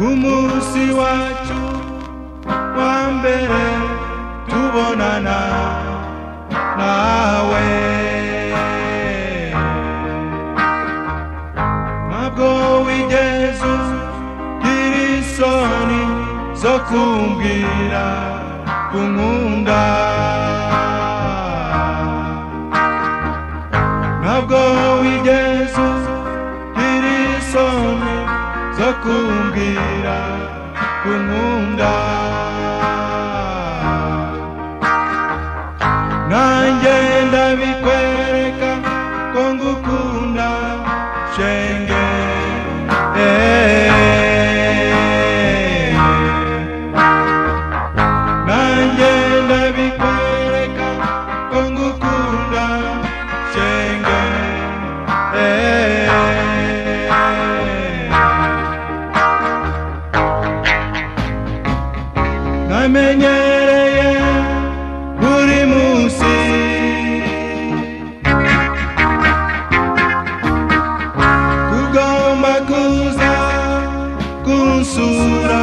umunsi wacu wa mbere tubonana nawe, ntabwo wigeze ugira isoni zo kumbwira unkunda, ntabwo wigeze ugira isoni zo kumbwira unkunda, nanjye ndabikwereka ko ngukunda shenge, nanjye ndabikwereka ko ngukunda shenge, namenyereye buri munsi kugomba kuza kunsura,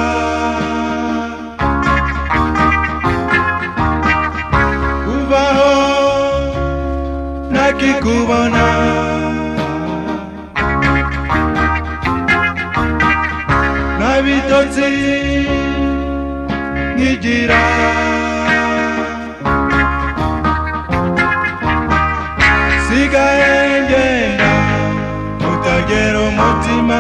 kuvaho nakikubona nabitotsi nkigira, sigaye ngenda utagera umutima,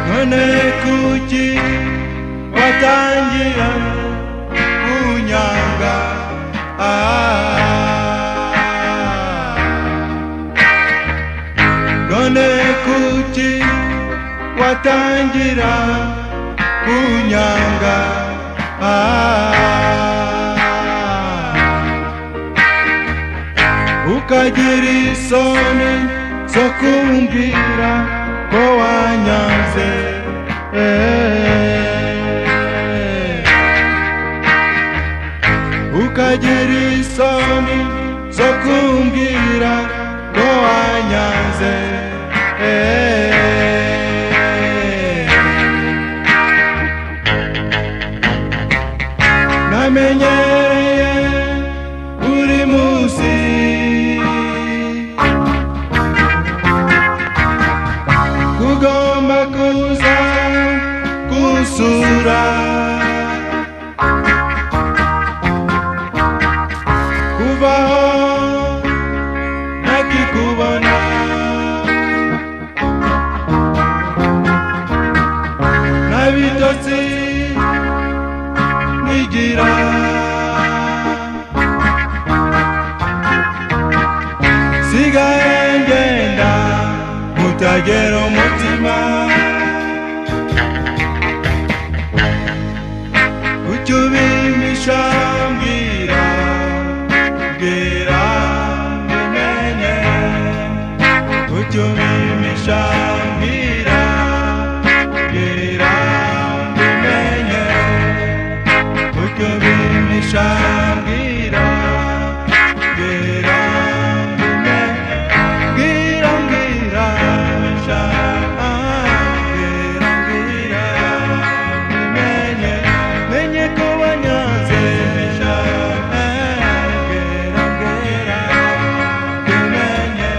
none kuki watangira kunyanga, none kuki watangira kunyanga, ukagira isoni zo kumbwira ko wanyanze, ukagira isoni zo kumbwira ko wanyanze, namenyereye buri munsi kugomba kuza kunsura, kuvaho nakikubona nabitotsi nkigira, sigaye ngenda utagera umutima, kucyo ubimisha mbwira mbwira mbimenye, kucyo ubimisha mbwira mbwira mbimenye, kucyo ubimisha mbwira mbwira mbimenye, mbwira mbwira mbisha, mbwira mbwira mbimenye, menye ko wanyanze mbisha, mbwira mbwira mbimenye.